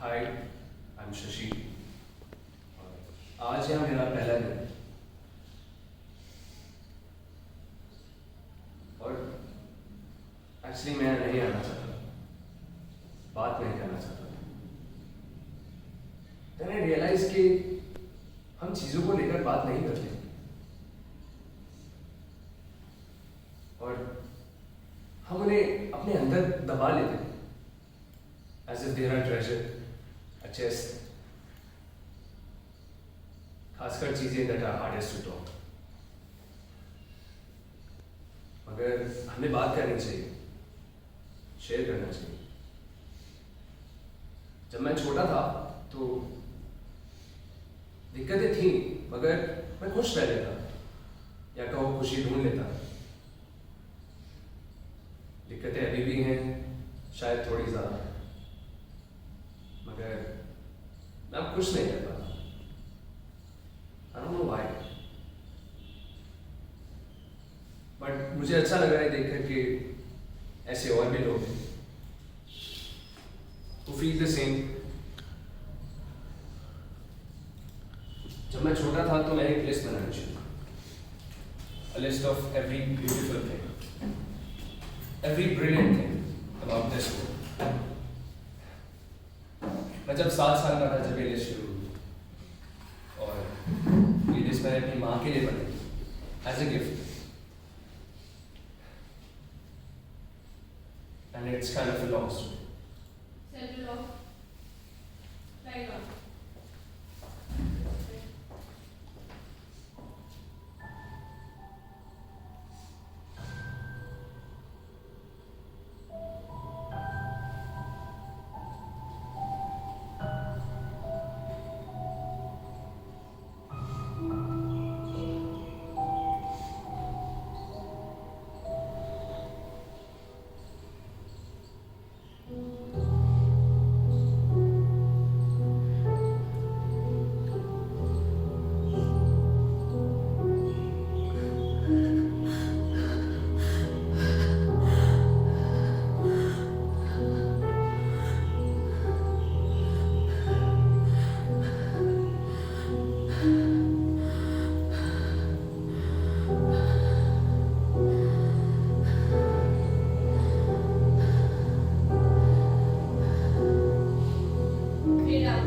Hi, I M Shashi. आज यहाँ मेरा पहला दिन है और एक्चुअली मैं नहीं आना चाहता, बात नहीं करना चाहता। मैंने रियलाइज कि हम चीज़ों को लेकर बात नहीं करते और हम उन्हें अपने अंदर दबा लेते हैं, as if they are a treasure, a chest. खासकर चीजें that are hardest to talk. मगर हमें बात करनी चाहिए, शेयर करना चाहिए। जब मैं छोटा था तो दिक्कतें थी, मगर मैं खुश रह लेता या कहो खुशी ढूंढ लेता। दिक्कतें अभी भी हैं, शायद थोड़ी ज्यादा, मगर मैं अब खुश नहीं रह पाता। I don't know why. But मुझे अच्छा लग रहा है देखकर कि ऐसे और भी लोग हैं who feel the same. जब मैं छोटा था तो मैंने एक लिस्ट बनानी शुरू की, a list of every beautiful thing, every brilliant thing about this world. मैं जब 7 साल का था जब ये लिस्ट शुरू हुई और ये लिस्ट मैंने अपनी माँ के लिए बनाई as a gift, and it's kind of a long story. Settle off. Right on. Get up.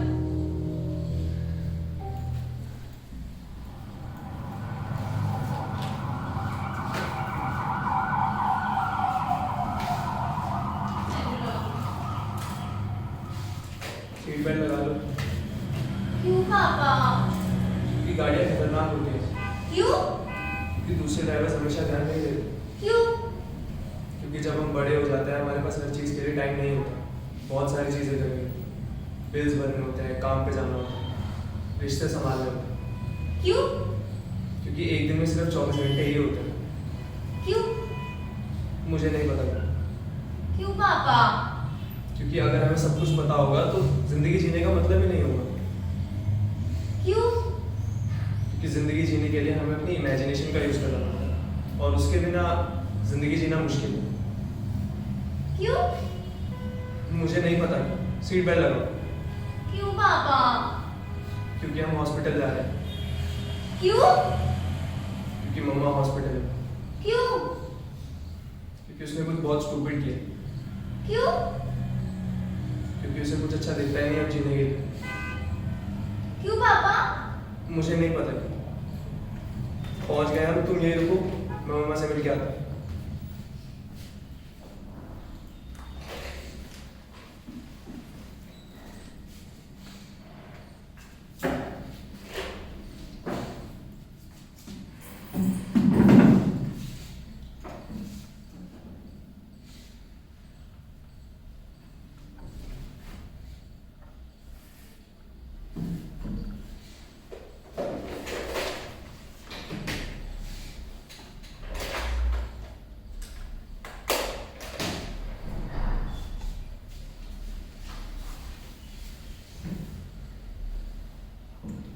Settle off. Seat belt लगा लो क्यों पापा? क्योंकि गाड़ियाँ खतरनाक होती हैं, क्यों? क्योंकि दूसरे ड्राइवर हमेशा ध्यान नहीं देते, क्यों? क्योंकि जब हम बड़े हो जाते हैं हमारे पास हर चीज़ के लिए टाइम नहीं होता। बहुत सारी चीज़ें करनी, बिल्स भरने होते हैं, काम पे जाना होता है, रिश्ते संभालने होते हैं, क्यों? क्योंकि एक दिन में सिर्फ 24 घंटे ही होते हैं। क्यों? मुझे नहीं पता, क्यों पापा? क्योंकि अगर हमें सब कुछ पता होगा तो जिंदगी जीने का मतलब ही नहीं होगा। क्यों? क्योंकि जिंदगी जीने के लिए हमें अपनी इमेजिनेशन का यूज़ करना पड़ता है और उसके बिना जिंदगी जीना मुश्किल है। क्यों? मुझे नहीं पता, सीट बेल्ट लगाओ। क्यों पापा? क्योंकि हम हॉस्पिटल जा रहे हैं, क्यों? क्योंकि मम्मा हॉस्पिटल है, क्यों? क्योंकि उसने कुछ बहुत स्टूपिड किया, क्यों? क्योंकि उसे कुछ अच्छा दिखता ही नहीं अब जीने के लिए। क्यों पापा? मुझे नहीं पता क्यों। पहुंच गए हम, तुम यही रुको, मैं मम्मा से मिल के आता हूँ।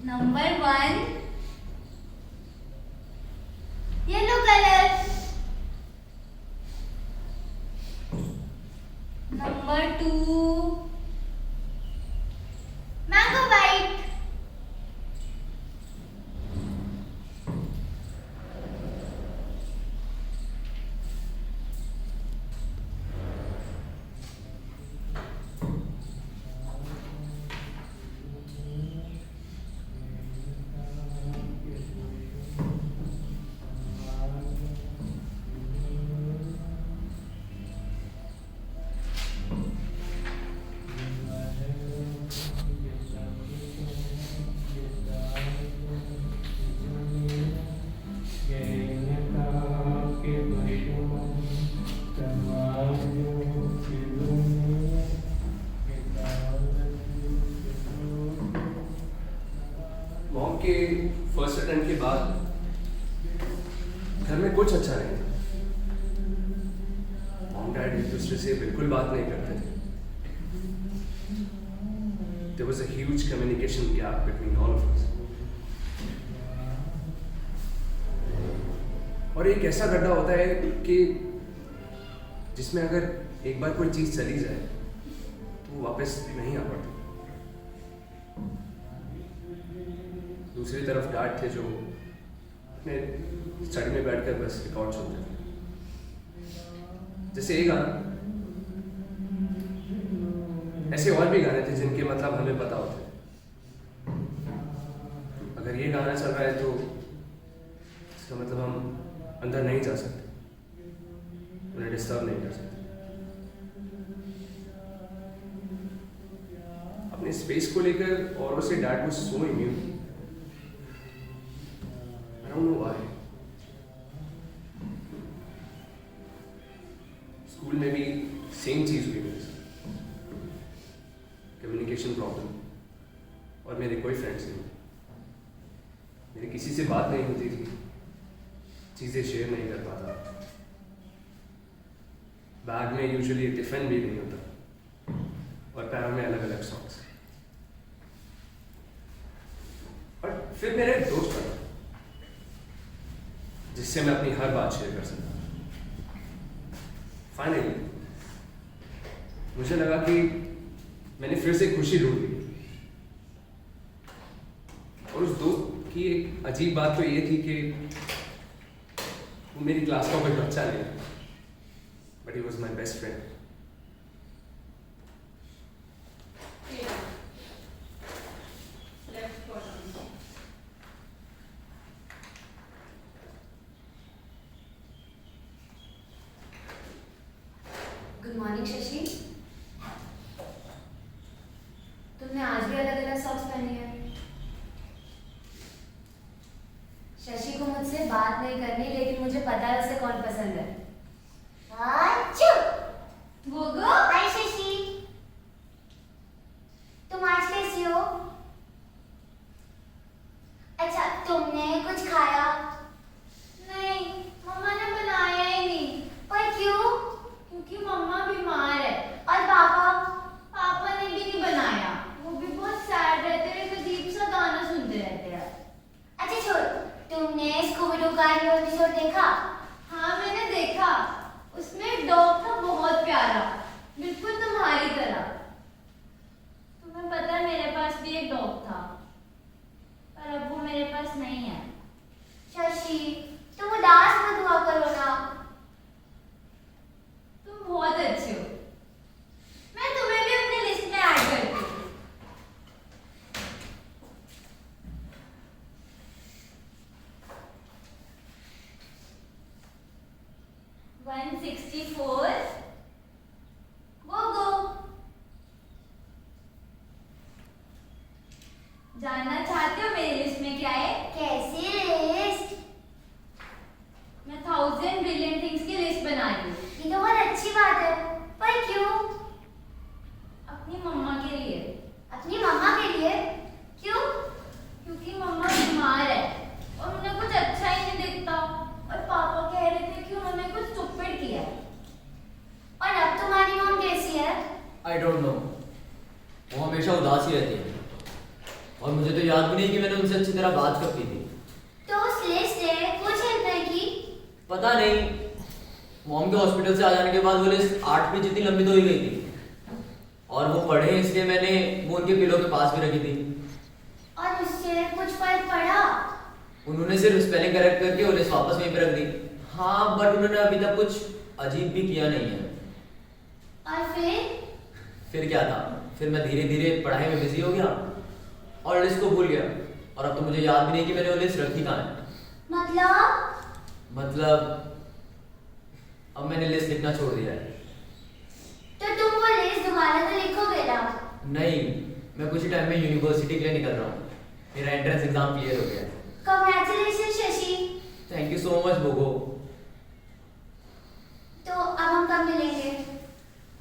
Number 1, yellow color. Number 2, incident के बाद घर में कुछ अच्छा नहीं था। मॉम डैड एक दूसरे से बिल्कुल बात नहीं करते थे। There was a huge communication gap between all of us. और एक ऐसा गड्ढा होता है कि जिसमें अगर एक बार कोई चीज चली जाए तो वो वापस नहीं आ पाती। दूसरी तरफ डैड थे जो अपने स्टडी में बैठकर बस रिकॉर्ड सुनते थे। जैसे ये गाना, ऐसे और भी गाने थे जिनके मतलब हमें पता होते। अगर ये गाना चल रहा है तो इसका मतलब हम अंदर नहीं जा सकते, उन्हें डिस्टर्ब नहीं कर सकते। अपने स्पेस को लेकर औरों से dad was so immune. I don't know why. School में भी सेम चीज हुई मेरे साथ, कम्युनिकेशन प्रॉब्लम, और मेरे कोई फ्रेंड्स नहीं, मेरी किसी से बात नहीं होती थी, चीजें शेयर नहीं कर पाता। बैग में यूजुअली टिफिन भी नहीं होता और पैरों में अलग अलग सॉक्स। और फिर मेरा एक दोस्त बना जिससे मैं अपनी हर बात शेयर कर सकता। फाइनली मुझे लगा कि मैंने फिर से खुशी ढूंढ ली। और उस दोस्त की एक अजीब बात तो ये थी कि वो मेरी क्लास का कोई बच्चा नहीं, but he was my best friend. Good morning Shashi. तुमने आज भी अलग अलग सॉक्स पहनी है। शशि को मुझसे बात नहीं करनी, लेकिन मुझे पता है उसे कौन पसंद है। गोगो, हाय शशि। तुम आज कैसी हो? अच्छा, तुमने कुछ खाया? नहीं, मम्मा ने बनाया ही नहीं। पर क्यों? क्योंकि मम्मा बीमार है। और पापा? पापा ने भी नहीं बनाया, वो भी बहुत सैड रहते हैं, एक अजीब सा गाना सुनते रहते हैं। अच्छा छोड़, तुमने स्कूबी डू का न्यू एपिसोड देखा? हाँ मैंने देखा। उसमें एक डॉग था बहुत प्यारा, बिल्कुल तुम्हारी तरह। तुम्हें पता है मेरे पास भी एक डॉग था, पर अब वो मेरे पास नहीं है। शशि, तुम उदास मत हुआ करो ना। तुम बहुत अच्छे हो, मैं तुम्हें भी अपनी लिस्ट में ऐड करती हूँ। 164 गो। जानना चाहते हो मेरी लिस्ट में क्या है? कैसी लिस्ट? मैं 1000 ब्रिलियंट थिंग्स की लिस्ट बना रही हूँ। ये तो बहुत अच्छी बात है, पर क्यों? अपनी मम्मा के लिए। अपनी मम्मा के लिए? क्यों? क्योंकि मम्मा बीमार है और उन्हें कुछ अच्छा ही नहीं दिखता, और पापा कह रहे थे कि उन्होंने कुछ स्टूपिड किया है। और अब तुम्हारी मॉम कैसी है? आई डोंट नो, वो हमेशा उदास ही रहती है, और मुझे तो याद भी नहीं कि मैंने उनसे अच्छी तरह बात कब की थी। तो उस लिस्ट ने कुछ हेल्प नहीं की? पता नहीं, मॉम के हॉस्पिटल से आ जाने के बाद वो लिस्ट 8 पेज जितनी लंबी तो हो ही गई थी, और वो पढ़े इसलिए मैंने वो उनके पिलो के पास भी रखी थी। और उससे कुछ फर्क पड़ा? उन्होंने सिर्फ स्पेलिंग करेक्ट करके वो लिस्ट वापस वहीं पे रख दी। हाँ, बट उन्होंने अभी तक कुछ अजीब भी किया नहीं है। और फिर क्या था, फिर मैं धीरे धीरे पढ़ाई में बिजी हो गया और लिस्ट को भूल गया, और अब तो मुझे याद भी नहीं कि मैंने वो लिस्ट रखी कहाँ है। मतलब अब मैंने लिस्ट लिखना छोड़ दिया है। तो तुम वो लिस्ट दोबारा तो लिखोगे ना? नहीं, मैं कुछ ही टाइम में यूनिवर्सिटी के लिए निकल रहा हूँ। मेरा एंट्रेंस एग्जाम क्लियर हो गया है। Congratulations Shashi. Thank you so much बोगो। तो अब हम कब मिलेंगे?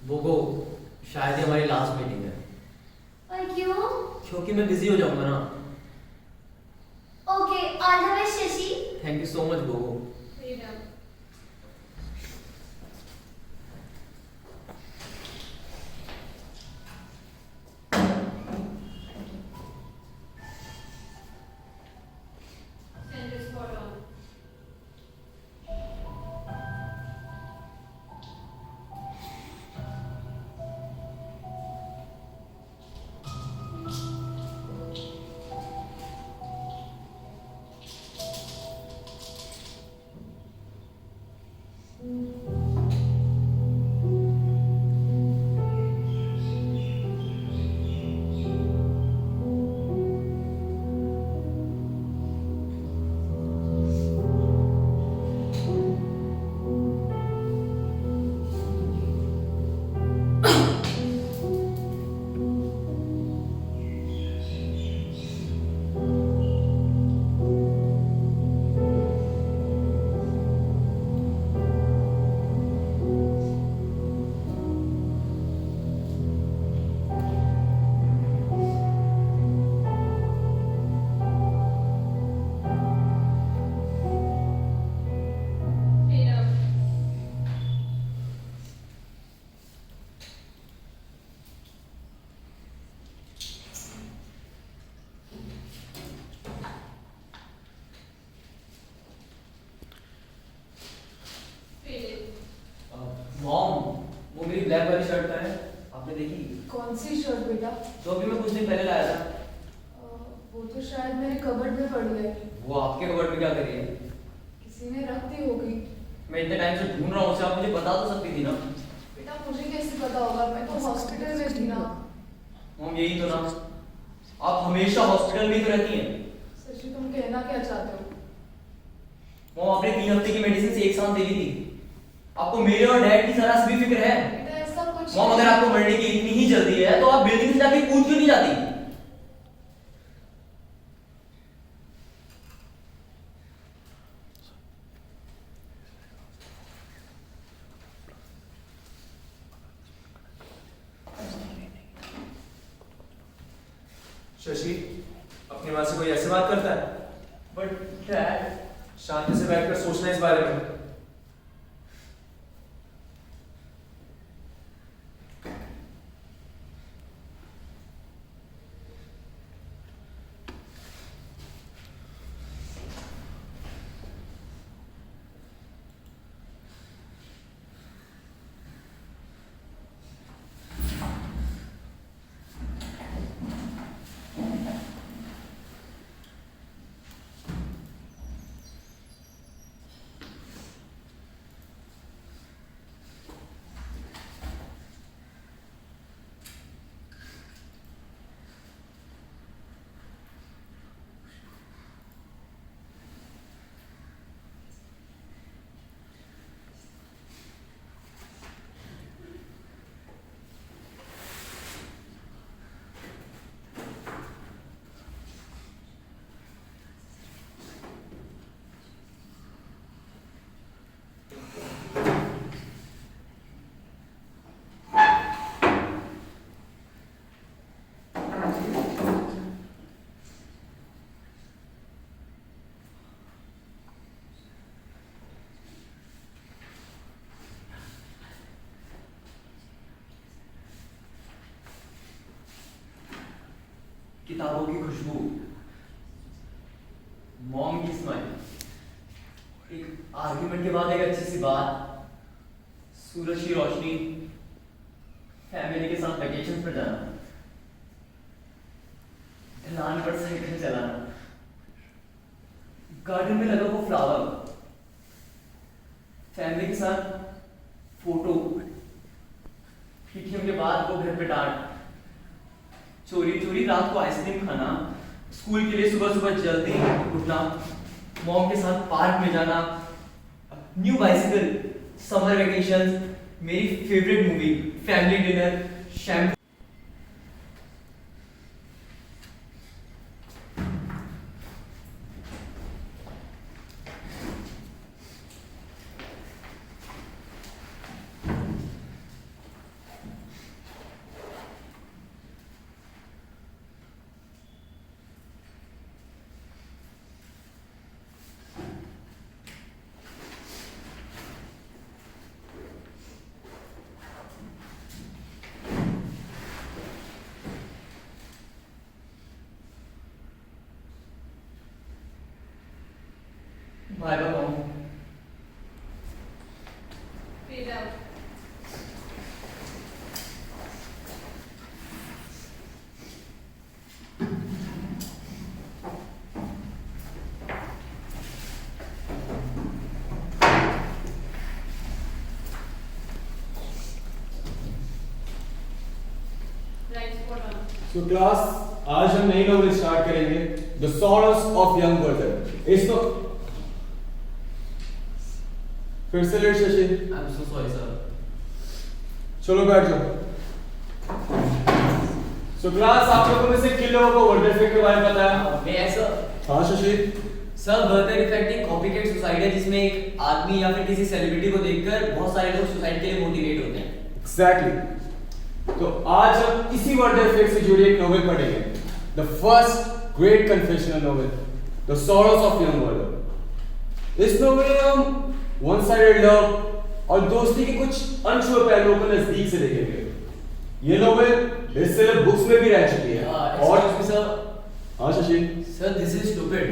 बोगो, शायद ये हमारी लास्ट मीटिंग है। और क्यों? क्योंकि मैं बिजी हो जाऊंगा ना। Okay, all the best Shashi. Thank you so much Gogo. Mom, वो मेरी ब्लैक वाली शर्ट का है, आपने देखी? कौन सी शर्ट बेटा? जो अभी मैं कुछ दिन पहले लाया था। वो तो शायद मेरे कबर्ड में पड़ी है। वो आपके कबर्ड में क्या करी है? किसी ने रख दी होगी। मैं इतने टाइम से ढूंढ रहा हूँ उसे, आप मुझे बता तो सकती थी ना। बेटा मुझे कैसे पता होगा, मैं तो हॉस्पिटल में थी ना। मॉम यही तो ना, आप हमेशा हॉस्पिटल में ही तो रहती हैं। शशि तुम कहना क्या चाहते हो? मॉम आपने 3 हफ्ते की मेडिसिन एक साथ दे दी थी। आपको मेरे और डैड की जरा सी भी फिक्र है? बेटा ऐसा कुछ मॉम अगर आपको मरने की इतनी ही जल्दी है तो आप बिल्डिंग से जाके कूद क्यों नहीं जाती? शशि, अपनी माँ से कोई ऐसे बात करता है? बट डैड, शांति से बैठकर सोचना इस बारे में। किताबों की खुशबू, मॉम की स्माइल, एक आर्ग्यूमेंट के बाद एक अच्छी सी बात, सूरज की रोशनी, फैमिली के साथ वेकेशन पर जाना, ढलान पर साइकिल चलाना, गार्डन में लगा वो फ्लावर, फैमिली के साथ फोटो, पीटीएम के बाद वो घर पे डांट, चोरी चोरी रात को आइसक्रीम खाना, स्कूल के लिए सुबह सुबह जल्दी उठना, मॉम के साथ पार्क में जाना, न्यू बाइसिकल, समर वेकेशन, मेरी favourite movie, family dinner, shampoo. Bye bye mom. Fade out. Right, spot on. So class आज हम नई नॉवेल स्टार्ट करेंगे the sorrows of young brother. इसको फिर से late Shashi. I am so sorry sir. चलो बैठ जाओ। So क्लास आप लोगों में से किन लोगों को वर्डर इफेक्ट के बारे में पता है? मैं सर। हाँ शशि। सर बर्गर इफेक्ट एक कॉपीकैट सुसाइड है जिसमें एक आदमी या फिर किसी सेलिब्रिटी को देखकर बहुत सारे लोग सुसाइड के लिए मोटिवेट होते हैं। एग्जैक्टली। तो आज हम इसी वर्डर इफेक्ट से जुड़ी एक नोवेल पढ़ेंगे, the first great confessional novel, the sorrows of young brother. इस नोवेल में हम वन साइडेड लव और दोस्ती के कुछ अनछुए पहलुओं को नजदीक से देखेंगे। ये नोवेल बेस्टसेलर बुक्स में भी रह चुकी है। और सर। हाँ Shashi. Sir this is stupid.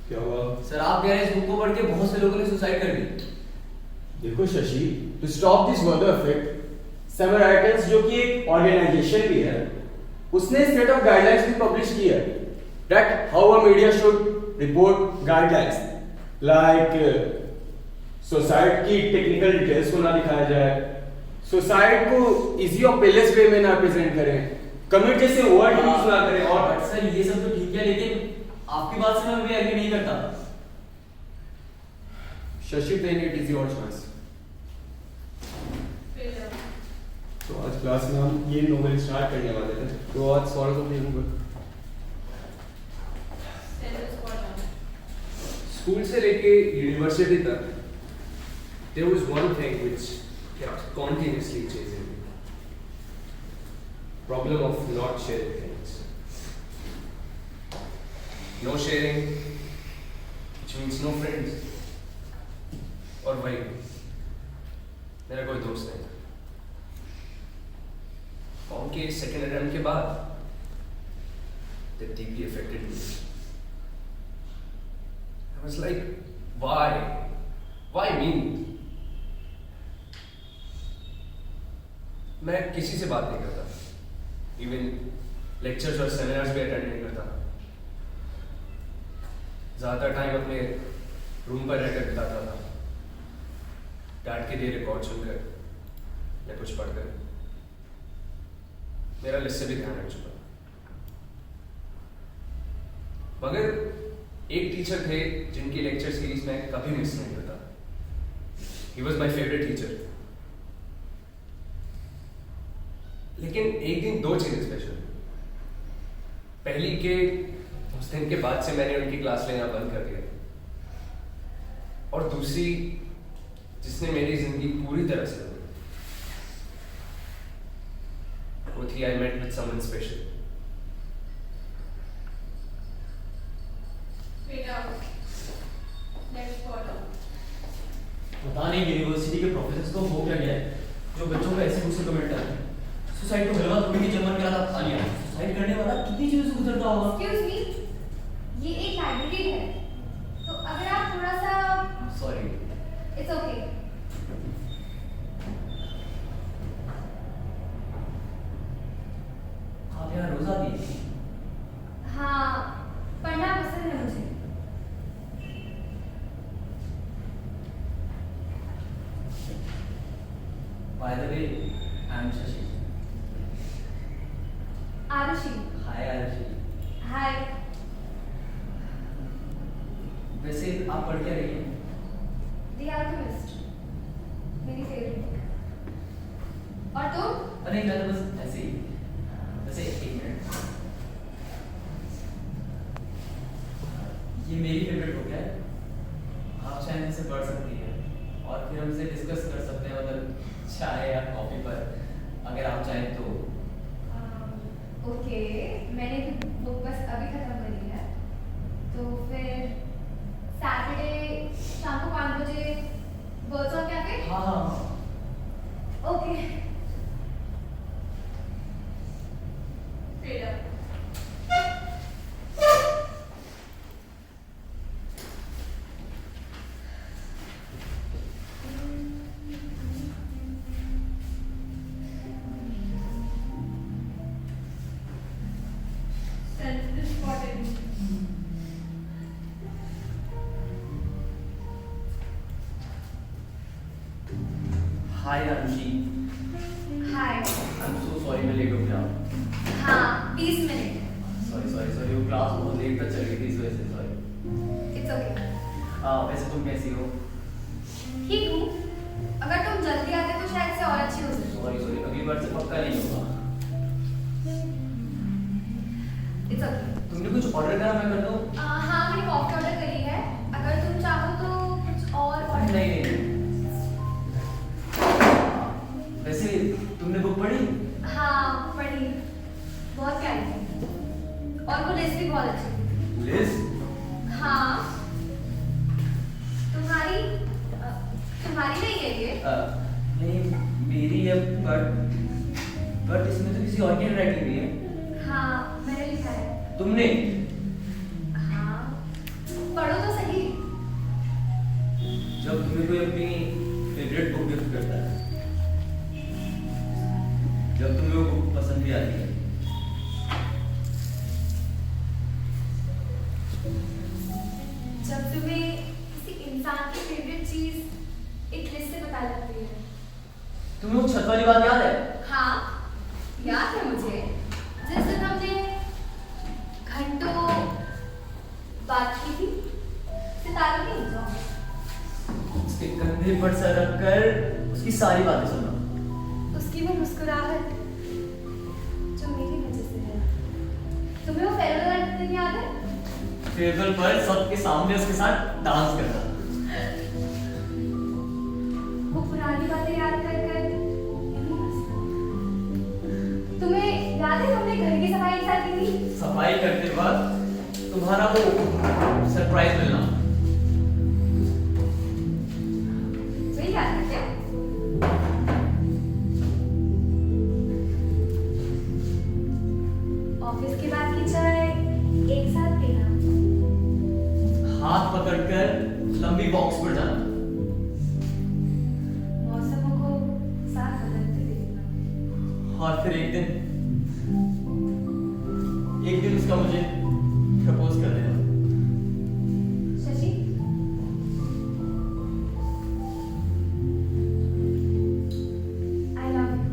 क्या हुआ? सर आप कह रहे हैं इस बुक को पढ़ के बहुत से लोगों ने सुसाइड कर ली। देखो Shashi, to stop this Werther effect, Samaritans जो कि एक ऑर्गेनाइजेशन भी है, उसने सेट ऑफ गाइडलाइंस भी पब्लिश की है that how a media should report guidelines like suicide की टेक्निकल डिटेल्स को ना दिखाया जाए, सुसाइड को इजी और पेलेस वे में ना प्रेजेंट करें, कमिट जैसे वर्ड यूज ना करें। और सर ये सब तो ठीक है लेकिन आपकी बात से मैं भी एग्री नहीं करता। शशि टेक इट इजी और चॉइस। Fade out. तो आज क्लास में हम ये नोवेल स्टार्ट करने वाले थे, तो आज sorrows of young brother. Center spot on. School से लेके यूनिवर्सिटी तक there was one thing which kept continuously chasing me. Problem of not sharing things. No sharing, which means no friends. और वही मेरा कोई दोस्त नहीं। कॉम के सेकेंड अटेम्प्ट के बाद that deeply affected me. I was like, why? Why me? मैं किसी से बात नहीं करता, इवन लेक्चर्स और सेमिनार्स भी अटेंड नहीं करता, ज़्यादातर टाइम अपने रूम पर रहकर बिताता था, डैड के दिए रिकॉर्ड सुनकर या कुछ पढ़कर। मेरा लिस्ट से भी ध्यान रख चुका। मगर एक टीचर थे जिनकी लेक्चर सीरीज में कभी मिस नहीं करता। He was my favorite teacher. लेकिन एक दिन दो चीजें स्पेशल। पहली के उस दिन के बाद से मैंने उनकी क्लास लेना बंद कर दिया, और दूसरी जिसने मेरी जिंदगी पूरी तरह से बदली, वो थी I met with someone special. Fade out. Left spot on. पता नहीं यूनिवर्सिटी के प्रोफेसर्स को हो क्या गया है जो बच्चों को ऐसे गुस्से कमेंट करते हैं। सुसाइड को हलवा थोड़ी की चमन करा था खा लिया। सुसाइड करने वाला कितनी चीजों से गुजरता होगा। Excuse me, ये एक लाइब्रेरी है, तो अगर आप थोड़ा सा सॉरी। It's okay. आप यहाँ रोज आती हैं? हाँ, पढ़ना पसंद है मुझे। By the way, I am Shashi. Arushi. Hi Arushi. हाय। वैसे आप पढ़ क्या रही हैं? द अल्केमिस्ट, मेरी फेवरेट। और तुम? अरे मैं तो बस ऐसे ही। वैसे एक मिनट। ये मेरी फेवरेट बुक है। आप चाहें इसे पढ़ सकती हैं और फिर हम इसे डिस्कस कर सकते हैं, मतलब चाय या कॉफी पर, अगर आप चाहें तो। ओके, मैंने भी बुक बस अभी खत्म करी है, तो फिर सैटरडे शाम को 5 बजे बर्ड्स ऑफ कैफे। हाँ हाँ। Okay. Hi Arushi. Hi. I am so sorry मैं लेट हो गया। हाँ 20 मिनट। सॉरी वो क्लास बहुत लेट तक चल रही थी इस वजह से सॉरी। It's okay. वैसे तुम कैसी हो? ठीक हूँ। अगर तुम जल्दी आते तो शायद से और अच्छी हो सकती। सॉरी अगली बार से पक्का नहीं होगा। It's okay. तुमने कुछ ऑर्डर करा मैं कर दूं? हाँ मैंने कॉफी ऑर्डर करी है, अगर तुम चाहो तो कुछ और ऑर्डर। नहीं। वैसे तुमने बुक पढ़ी? हाँ पढ़ी, बहुत प्यारी थी और वो लिस्ट भी बहुत अच्छी थी। लिस्ट? हाँ तुम्हारी नहीं है ये? नहीं मेरी है बट इसमें तो किसी और की राइटिंग भी है। हाँ मैंने लिखा है। तुमने? हाँ पढ़ो तो सही। जब तुम्हें कोई अपनी फेवरेट बुक गिफ्ट करता है, जब तुम्हें वो बुक पसंद भी आती है, जब तुम्हें किसी इंसान की फेवरेट चीज एक लिस्ट से पता लगती है। तुम्हें वो छत वाली बात याद है? हाँ याद है मुझे, जिस दिन हमने घंटों बात की थी सितारों की। उसके कंधे पर सर रखकर उसकी सारी बातें सुना। उसकी वो मुस्कुराहट जो मेरी वजह से है। तुम्हें वो फेयरवेल वाला दिन याद है? फेयरवेल पर सबके सामने उसके साथ डांस करना। वो पुरानी बातें याद कर यूं हंसना। तुम्हें याद है हमने घर की सफाई एक साथ की थी? सफाई करते वक्त तुम्हारा वो सरप्राइज मिलना। वही याद है क्या? ऑफिस के बाद की चाय एक साथ पीना। हाथ पकड़कर लंबी वॉक्स पर जाना। मौसमों को साथ बदलते देखना। और फिर एक दिन उसका मुझे प्रपोज कर देना। Shashi I love you.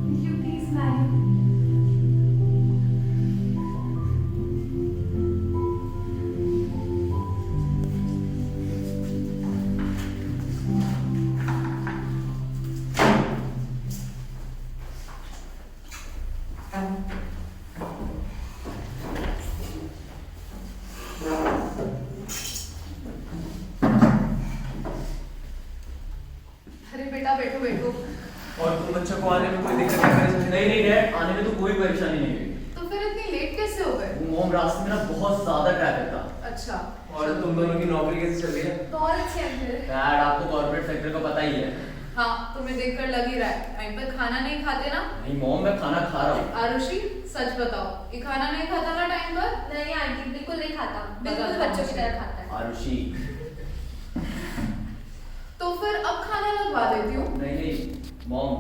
Will you please marry me? अरे बेटा बैठो बैठो। और तुम बच्चों को आने में कोई दिक्कत नहीं परेशानी? नहीं डैड, आने में तो कोई परेशानी नहीं हुई। तो फिर इतनी लेट कैसे हो गए? वो मोम रास्ते में ना बहुत ज्यादा ट्रैफिक था। अच्छा और तुम दोनों की नौकरी कैसे चल रही है? बहुत अच्छे अंकल। डैड आपको कॉर्पोरेट सेक्टर का पता ही है। हाँ तुम्हें देखकर लग ही रहा है टाइम पर खाना नहीं खाते ना। नहीं मोम मैं खाना खा रहा हूँ। आरुषि सच बताओ, ये खाना नहीं खाता ना टाइम पर? नहीं आंटी बिल्कुल नहीं खाता, बिल्कुल बताता बच्चों की हूँ। तरह खाता है। आरुषि तो फिर अब खाना लगवा देती हूँ। नहीं मोम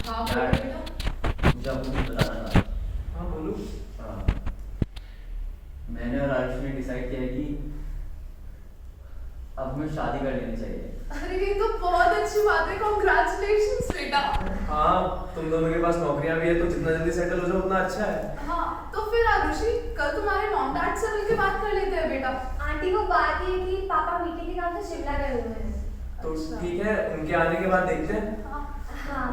हाँ बोलो डैड बेटा। मुझे आपको कुछ बताना था। हाँ बोलो। हाँ, मैंने और आरुषि ने डिसाइड किया है कि अब हमें शादी कर लेनी चाहिए। अरे ये तो बहुत अच्छी बात है, कॉन्ग्रेचुलेशंस बेटा। हाँ तुम दोनों के पास नौकरियां भी है तो जितना जल्दी सेटल हो जाओ उतना अच्छा है। हाँ तो फिर आरुषि कल तुम्हारे मॉम डैड से मिलकर बात कर लेते हैं बेटा। आंटी को बात ये कि पापा मीटिंग के काम से शिमला गए हुए हैं। तो अच्छा। ठीक है, उनके आने के बाद देखते हैं। हाँ हाँ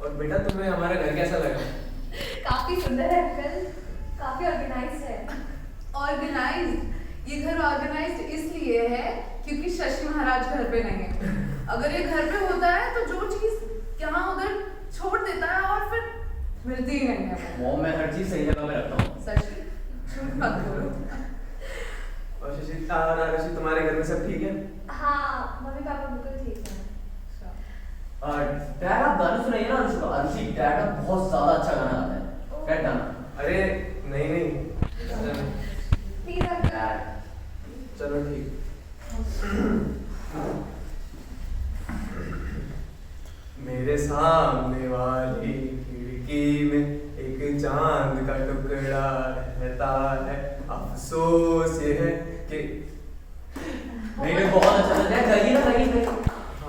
और बेटा तुम्हें हमारा घर कैसा लगा? काफी सुंदर है अंकल, काफी ऑर्गेनाइज्ड है। ऑर्गेनाइज्ड? ये घर ऑर्गेनाइज्ड इसलिए है क्योंकि शशि महाराज घर पे नहीं है। अगर ये घर पे होता है तो जो चीज यहाँ उधर छोड़ देता है और फिर मिलती ही नहीं है। मोम मैं हर चीज सही जगह पे रखता हूँ। शशि झूठ मत बोलो। और शशि और आरुषि तुम्हारे घर में सब ठीक है? हाँ मम्मी पापा बिल्कुल ठीक है। और डैड आप गाना सुनाइए ना आरुषि को। आरुषि डैड का बहुत ज्यादा अच्छा गाना आता है। डैड गाना। अरे नहीं प्लीज अंकल। चलो ठीक। मेरे सामने वाली खिड़की में एक चांद का टुकड़ा रहता है, अफसोस ये है कि नहीं बहुत अच्छा था। डैड गाइए ना गाइए।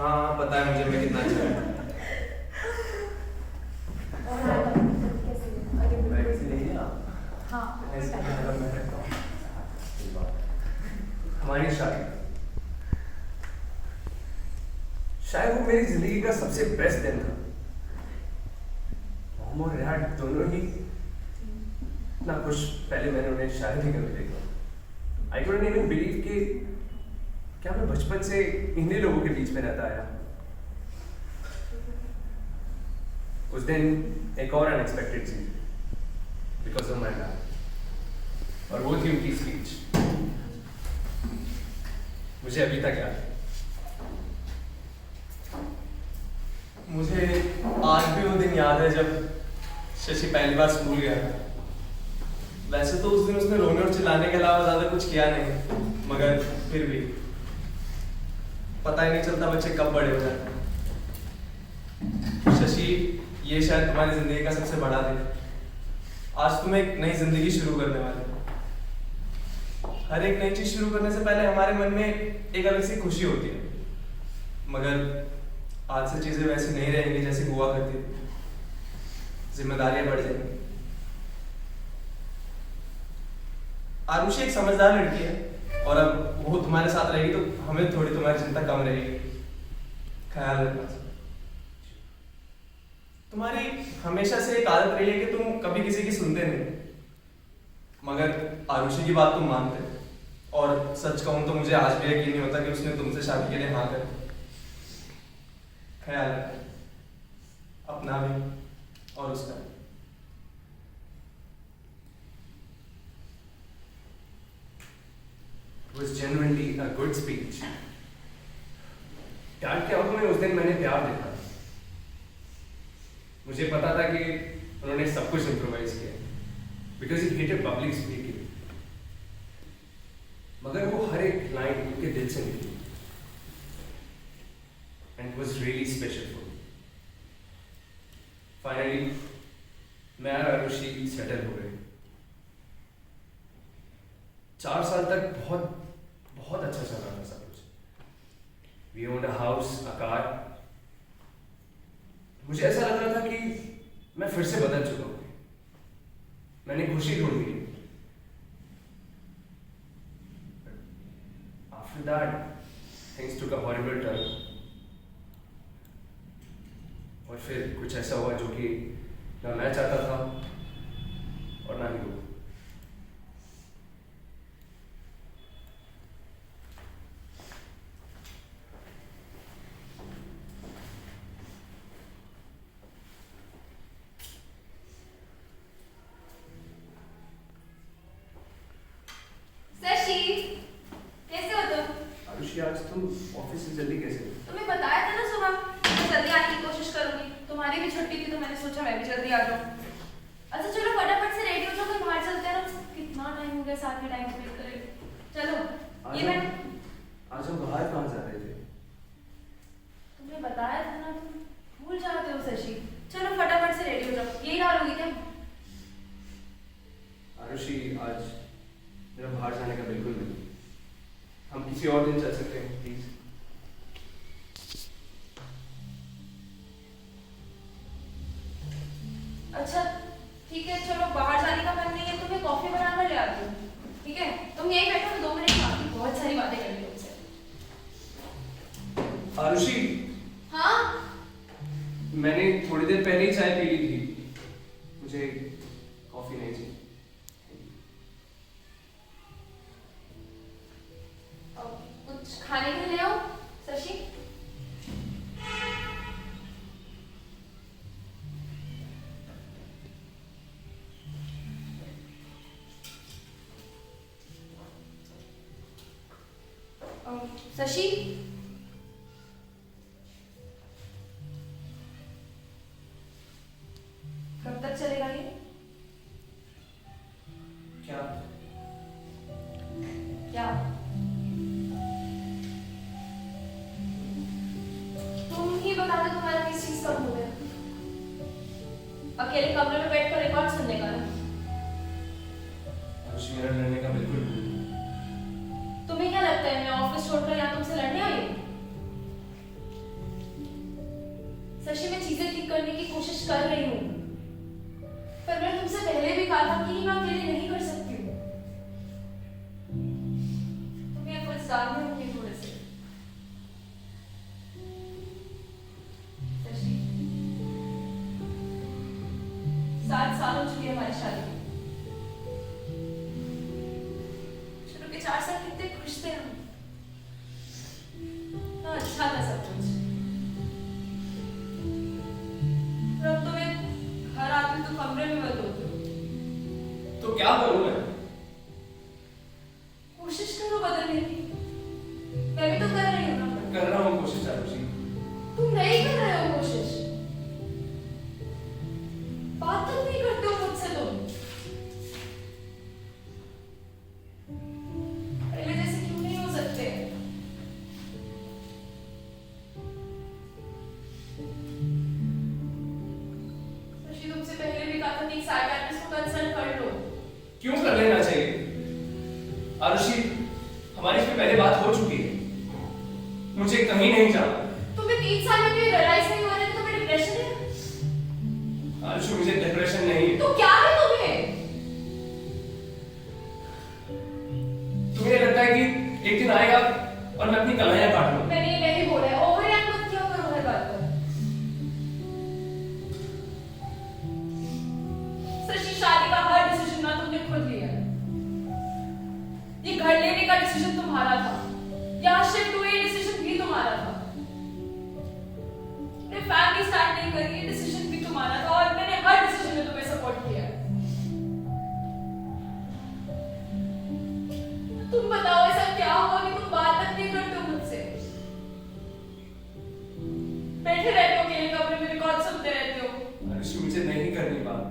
हाँ पता है मुझे, मैं कितना अच्छा हूँ। और हाँ, तब कैसे है? अरे बिल्कुल सही। हाँ ऐसे बताइए। मतलब मैं रहता हूँ। हमारी शादी शायद वो मेरी जिंदगी का सबसे बेस्ट दिन था। मॉम और डैड दोनों ही इतना खुश, पहले मैंने उन्हें शायद ही कभी देखा। आई कुडंट इवन बिलीव कि क्या मैं बचपन से इन्हीं लोगों के बीच में रहता आया। उस दिन एक और अनएक्सपेक्टेड चीज, बिकॉज ऑफ माई डैड, और वो थी उनकी स्पीच। मुझे अभी तक याद है। मुझे आज भी वो दिन याद है जब शशि पहली बार स्कूल गया था। वैसे तो उस दिन उसने रोने और चिल्लाने के अलावा ज्यादा कुछ किया नहीं, मगर फिर भी पता ही नहीं चलता बच्चे कब बड़े हो जाते हैं। शशि, ये शायद तुम्हारी जिंदगी का सबसे बड़ा दिन है। आज तुम एक नई जिंदगी शुरू करने वाले हो। हर एक नई चीज शुरू करने से पहले हमारे मन में एक अलग सी खुशी होती है, मगर आज से चीजें वैसी नहीं रहेंगी जैसी हुआ करती थी। जिम्मेदारियां बढ़ जाएंगी। आरुषि एक समझदार लड़की है और अब वो तुम्हारे साथ रहेगी तो हमें थोड़ी तुम्हारी चिंता कम रहेगी। ख्याल रखना। तुम्हारी हमेशा से एक आदत रही है कि तुम कभी किसी की सुनते नहीं, मगर आरुषि की बात तुम मानते हो। और सच कहूं तो मुझे आज भी यकीन नहीं होता कि उसने तुमसे शादी के लिए हाँ कर। ख्याल रखना, अपना भी और उसका भी। was genuinely a good speech. Dad के आंखों में उस दिन मैंने प्यार देखा। मुझे पता था कि उन्होंने सब कुछ इम्प्रोवाइज किया, because he hated public speaking. मगर वो हर एक लाइन उनके दिल से निकली, and it was really special for me. Finally मैं और आरुषि सेटल हो गए। 4 साल तक बहुत बहुत अच्छा चल रहा था सब कुछ। We owned a house, a car. मुझे ऐसा लग रहा था कि मैं फिर से बदल चुका हूँ, मैंने खुशी ढूंढ ली। After that things took a horrible turn, और फिर कुछ ऐसा हुआ जो कि ना मैं चाहता था और ना ही वो। शशि, कैसे हो तुम? आरुषि, आज तुम ऑफिस से जल्दी कैसे? तुम्हें बताया था ना सुबह मैं जल्दी आने की कोशिश करूंगी। तुम्हारी भी छुट्टी थी तो मैंने सोचा मैं भी जल्दी आ जाऊं। अच्छा चलो फटाफट से रेडी हो जाओ, कहीं बाहर चलते हैं ना। कितना टाइम हो गया साथ में टाइम स्पेंड करे। चलो ये मैं आज हम बाहर कहाँ जा रहे थे? तुम्हें बताया था ना, तुम भूल जाते हो शशि। चलो फटाफट से रेडी हो जाओ। यही डालोगी क्या? आरुषि, आज मेरा बाहर जाने का बिल्कुल नहीं। हम किसी और दिन चल सकते हैं प्लीज। अच्छा ठीक है, चलो बाहर जाने का मन नहीं है, तुम्हें कॉफी बनाकर ले आती हूँ। ठीक है, तुम यहीं बैठो, मैं 2 मिनट में आती हूँ। बहुत सारी बातें करनी है तुमसे। आरुषि, हाँ मैंने थोड़ी देर पहले ही चाय पी ली थी, मुझे कॉफी नहीं चाहिए। कुछ खाने के लिए ले आओ शशि। शशि, कब तक चलेगा ये? क्या? क्या तुम ही बता दो, तुम्हारा किस चीज का मूड है? अकेले कमरे में बैठकर रिकॉर्ड सुनने का ना? आरुषि, मेरा लड़ने का बिल्कुल मूड नहीं। तुम्हें क्या लगता है मैं ऑफिस छोड़कर यहाँ तुमसे लड़ने आई हूँ? शशि मैं चीजें ठीक करने की कोशिश कर रही हूँ, पर मैंने तुमसे पहले भी कहा था कि मैं अकेले नहीं कर सकती हूँ। तुम्हें एफर्ट्स डालने होंगे थोड़े से। शशि 7 साल हो चुके हमारी शादी को। शुरू के 4 साल कितने खुश थे हम, हाँ अच्छा था सब कुछ। और अब तो मैं घर आती हूँ तो कमरे में बंद होती हूँ। तो क्या करूं मैं? कोशिश करो बदलने की, मैं भी तो कर रही हूँ ना। कर रहा हूँ कोशिश आरुषि। तुम नहीं कर रहे हो कोशिश, बात तक नहीं करते हो मुझसे तुम। पहले जैसे क्यों नहीं हो सकते? शशि तुमसे पहले भी कहा था कि साइकियाट्रिस्ट को कंसल्ट कर लो। क्यों कर लेना चाहिए? आरुषि, हमारी इसमें पहले बात हो चुकी है। मुझे कहीं नहीं जाना। तुम्हें 3 साल में भी रियलाइज नहीं हो रहा है कि तुम्हें डिप्रेशन है? आरुषि, मुझे डिप्रेशन नहीं है। तो क्या है तुम्हें? तुम्हें लगता है कि एक दिन आएगा और मैं अपनी कलाइयां काट लूं? मैंने ये नहीं बोला है, ओवर रिएक्ट मत किया करो हर बात पर। शशि शादी का हर डिसीजन ना तुमने खुद लिया है। ये घर लेने का डिसीजन तुम्हारा था, यहाँ शिफ्ट हुए ये डिसीजन भी तुम्हारा था, फैमिली स्टार्ट नहीं करी ये डिसीजन भी तुम्हारा था, और मैंने हर डिसीजन में तुम्हें सपोर्ट किया है। तुम बताओ ऐसा क्या हुआ कि तुम बात तक नहीं करते हो मुझसे? बैठे रहते हो अकेले कमरे में, रिकॉर्ड सुनते रहते हो। आरुषि, मुझे नहीं करनी बात,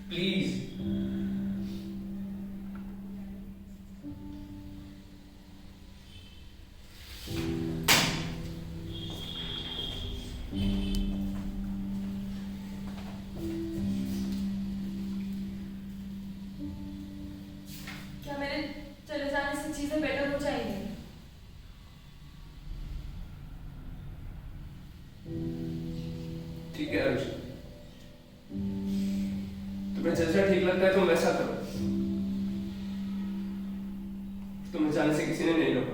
प्लीज। क्या मेरे चले जाने से चीजें बेटर हो जाएंगी? ठीक है आरुषि, तुम्हें जैसा ठीक लगता है तुम वैसा करो। तुम्हें जाने से किसी ने नहीं रोका।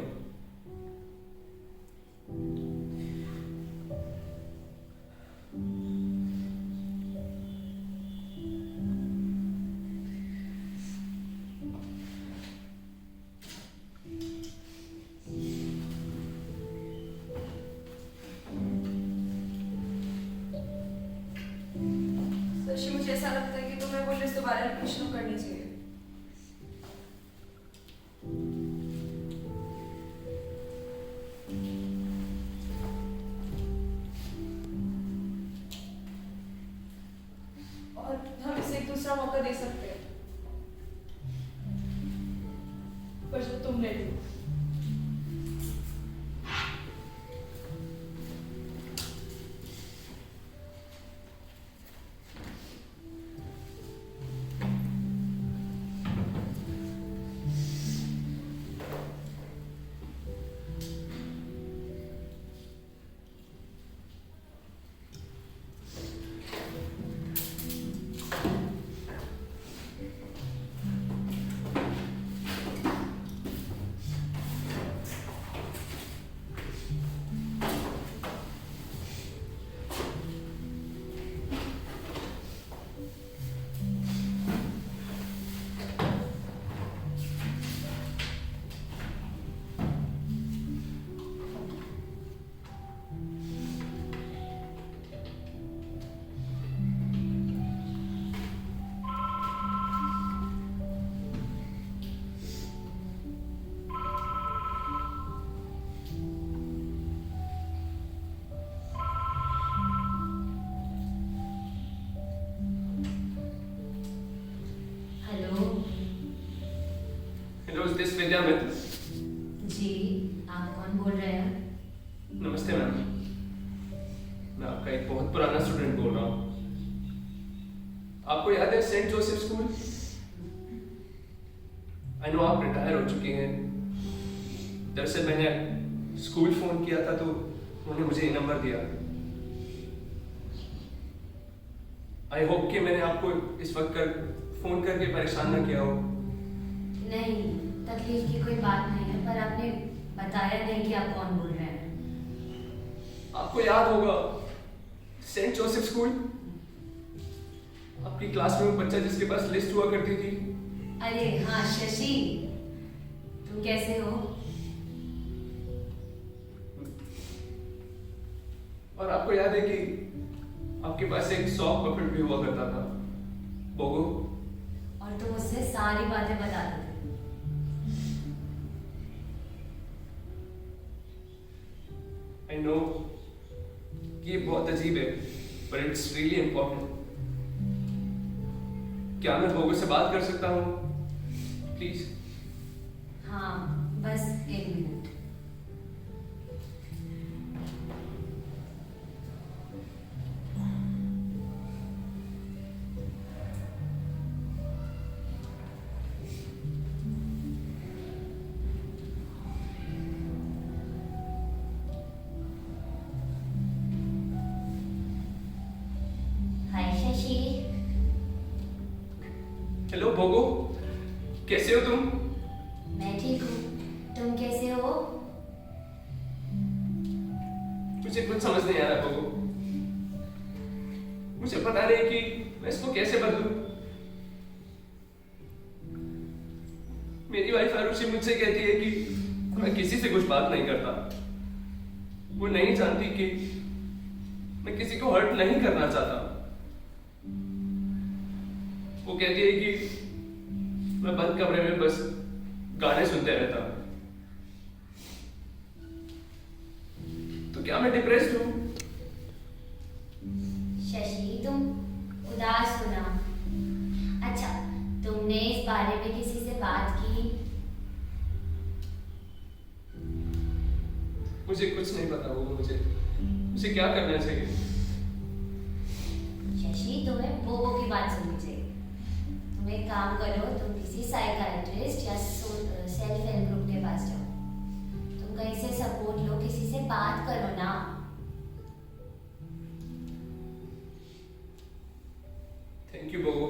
शशि मुझे ऐसा लगता है कि तुम्हें वो लिस्ट दोबारा लिखनी शुरू करनी चाहिए। और हम इसे एक दूसरा मौका दे सकते हैं, पर जब तुम रेडी हो। दिस विद्या मित्र। जी, आप कौन बोल रहे हैं? नमस्ते मैम, मैं आपका एक बहुत पुराना स्टूडेंट बोल रहा हूँ। आपको याद है saint Joseph school? I know आप रिटायर हो चुके हैं। दरअसल मैंने स्कूल फोन किया था तो उन्होंने मुझे ये नंबर दिया। आई होप कि मैंने आपको इस वक्त फोन करके परेशान ना किया हो। नहीं, तकलीफ की कोई बात नहीं है, पर आपने बताया नहीं कि आप कौन बोल रहे हैं। आपको याद होगा सेंट जोसेफ स्कूल, आपकी क्लास में वो बच्चा जिसके पास लिस्ट हुआ करती थी। अरे हाँ शशि, तुम कैसे हो? और आपको याद है कि आपके पास एक सॉफ्ट पपेट भी हुआ करता था, बोगो। और तुम उससे सारी बातें बताते थे। आई नो कि ये बहुत अजीब है, पर इट्स रियली इम्पोर्टेंट। क्या मैं बोगो से बात कर सकता हूँ प्लीज? हाँ, बस 1 मिनट। हाय शशि। हेलो बोगो, कैसे हो तुम? मैं ठीक हूँ, तुम कैसे हो? मुझे कुछ समझ नहीं आ रहा बोगो। मुझे पता नहीं कि मैं इसको कैसे बदलूं। मेरी वाइफ आरुषि मुझसे कहती है कि मैं किसी से कुछ बात नहीं करता। वो नहीं जानती कि मैं किसी को हर्ट नहीं करना चाहता। वो कहती है कि मैं बंद कमरे में बस गाने सुनते रहता हूं। तो क्या मैं डिप्रेस्ड हूं? शशि, तुम उदास हो ना? अच्छा, तुमने इस बारे में किसी से बात की? मुझे कुछ नहीं पता वो मुझे क्या करना चाहिए? शशि, तुम्हें बोबो की बात सुननी चाहिए। तुम एक काम करो, तुम किसी साइकियाट्रिस्ट या सेल्फ हेल्प ग्रुप के पास जाओ। तुम कहीं से सपोर्ट लो, किसी से बात करो ना। थैंक यू बोबो।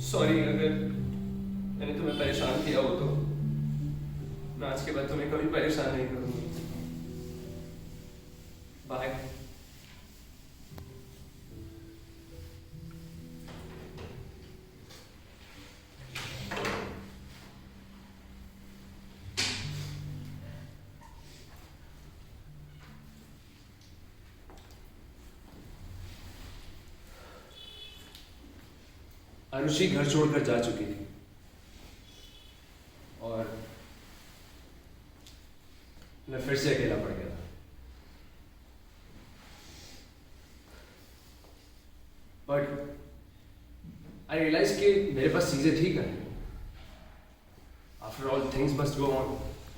सॉरी अगर मैंने तुम्हें परेशान किया हो तो। मैं आज के बाद तुम्हें कभी परेशान नहीं करूंगा। बाय। आरुषि घर छोड़कर जा चुकी थी और मैं फिर से अकेला पड़ गया था। बट आई रियलाइज कि मेरे पास चीजें ठीक है। After all things must go on,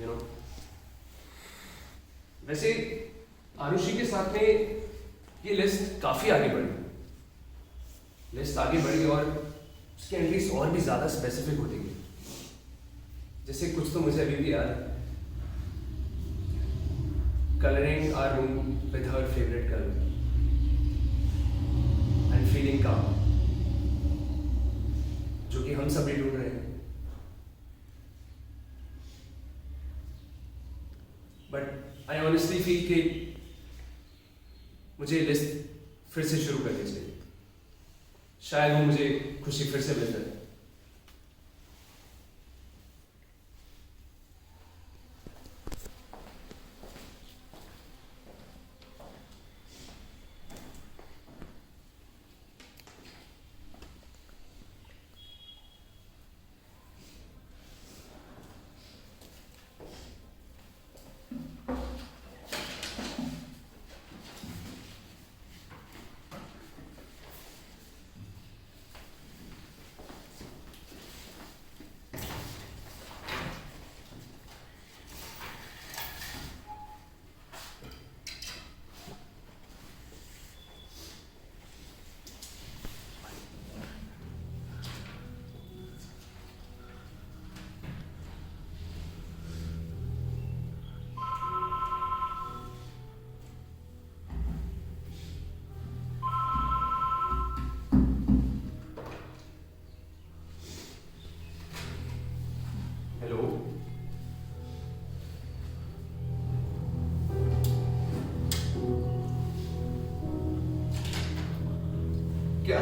you know. वैसे आरुषि के साथ में ये लिस्ट काफी आगे बढ़ी। लिस्ट आगे बढ़ी और उसकी एंट्रीज और भी ज्यादा स्पेसिफिक होती गई। जैसे कुछ तो मुझे अभी भी याद है। Colouring our room with her favourite colour and feeling calm, जो कि हम सभी ढूंढ रहे हैं। बट आई ऑनेस्टली फील कि मुझे लिस्ट फिर से शुरू करनी चाहिए। शायद वो मुझे खुशी फिर से मिल जाए। क्या?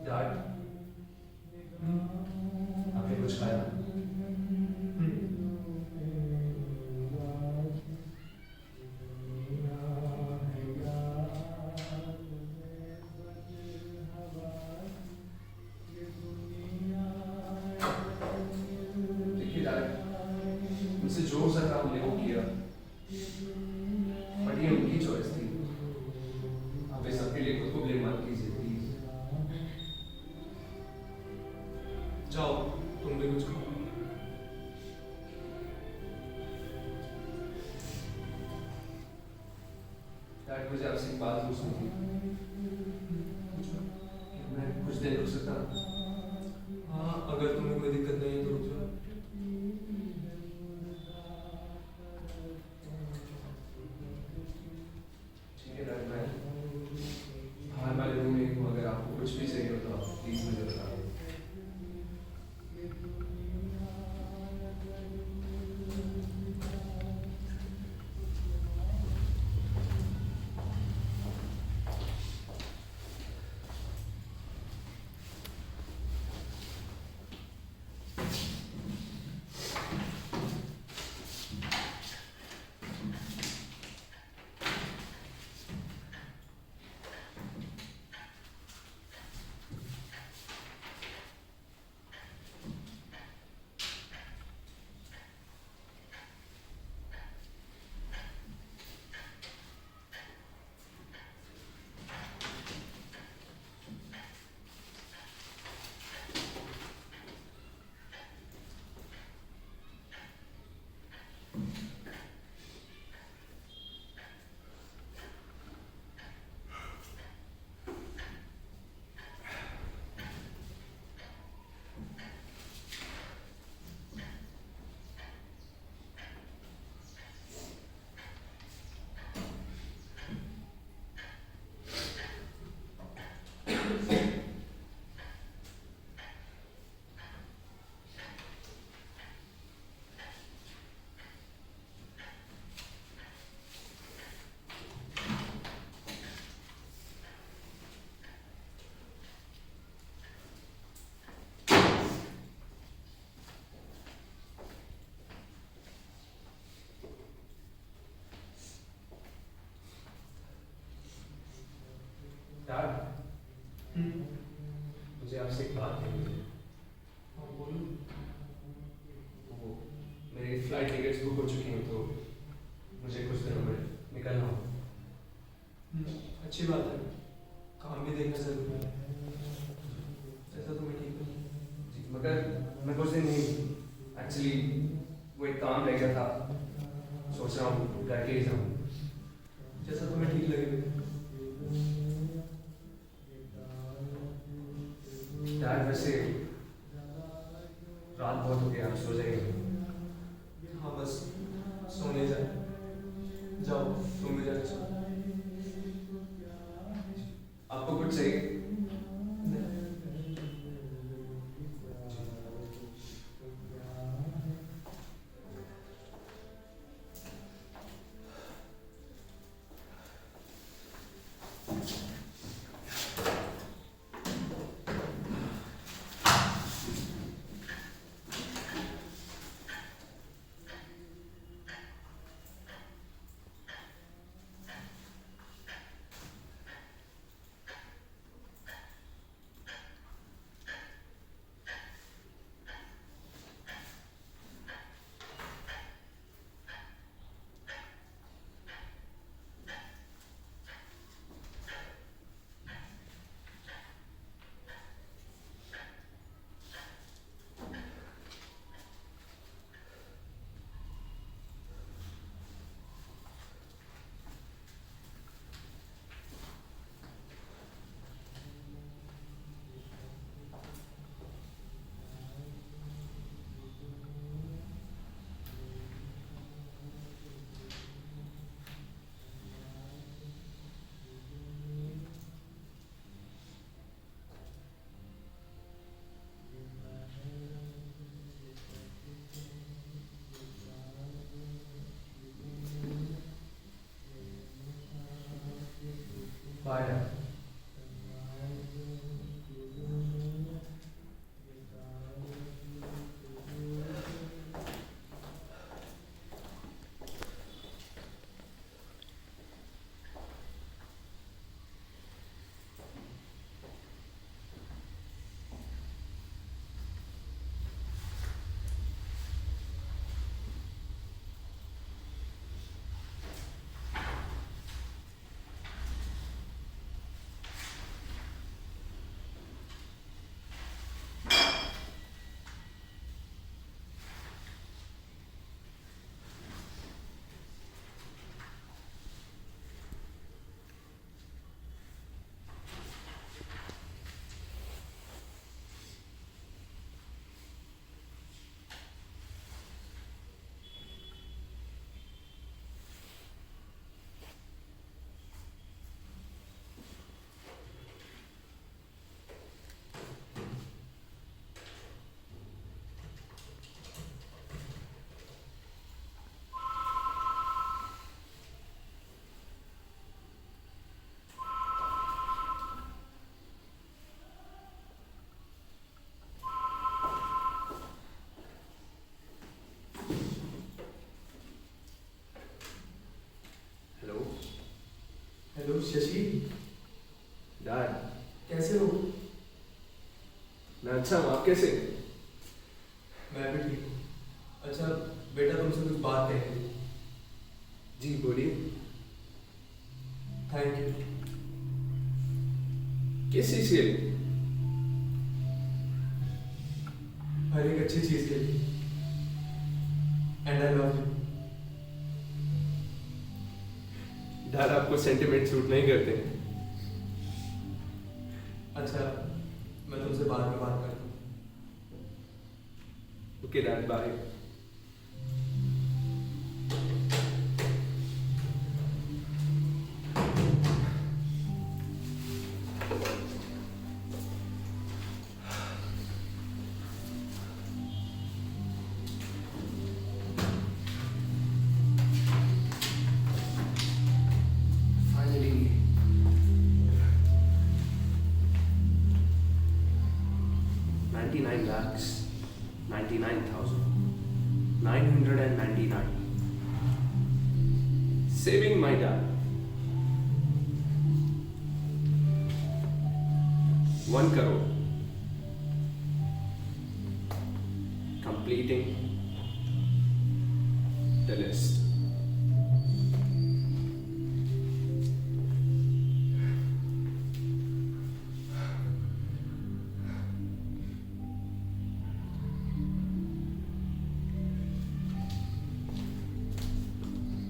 डैड, आपने कुछ खाया? देखिए डैड, मुझसे जो हो सकता हमने वो किया, बट ये उनकी चॉइस थी। आप इस सबके लिए खुद को ब्लेम मत कीजिए प्लीज। जाओ, तुम भी कुछ खाओ। डैड, मुझे आपसे एक बात पूछनी थी। मैं कुछ देर रुक सकता हूँ? हाँ, अगर तुम्हें कोई दिक्कत नहीं है तो रुक जाओ। ठीक है डैड, मैं बाहर वाले रूम में हूँ। अगर आपको कुछ भी चाहिए हो तो आप प्लीज मुझे बता दें। डैड, मुझे आपसे एक बात करनी है। हाँ, बोलो। वो मेरी फ्लाइट टिकट्स बुक हो चुकी हैं तो मुझे कुछ दिनों में निकलना होगा। अच्छी बात है, काम भी देखना जरूरी है। जैसा तुम्हें ठीक है। जी, मगर मैं कुछ दिन नहीं, एक्चुअली वो एक काम रह गया था, सोच रहा हूँ करके ही जाऊँ। जैसा तुम्हें ठीक लगे। वैसे रात बहुत हो गई, आप सो जाइए। हाँ बस सोने जा, जाओ तुम भी जाके सो। आपको कुछ चाहिए? बाय। हेलो शशि, डैड, कैसे हो? मैं अच्छा हूँ, आप कैसे? मैं भी ठीक हूँ। अच्छा बेटा, तुमसे कुछ बात कहनी थी। जी बोलिए। Thank you. किस चीज़ के लिए? हर एक अच्छी चीज़ के लिए। And I love you. Dad, आपको सेंटिमेंट सूट नहीं करते। अच्छा, मैं तुमसे बाद में बात करता हूँ। Okay dad, bye. Finally. $99,99,999. Saving my dad. 1 crore. Completing the list.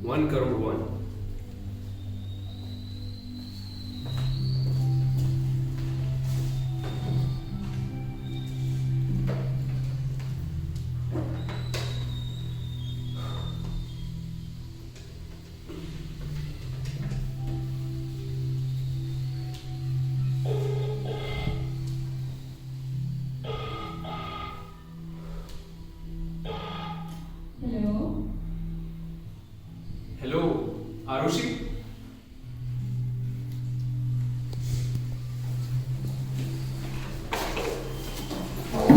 $1 crore one. Arushi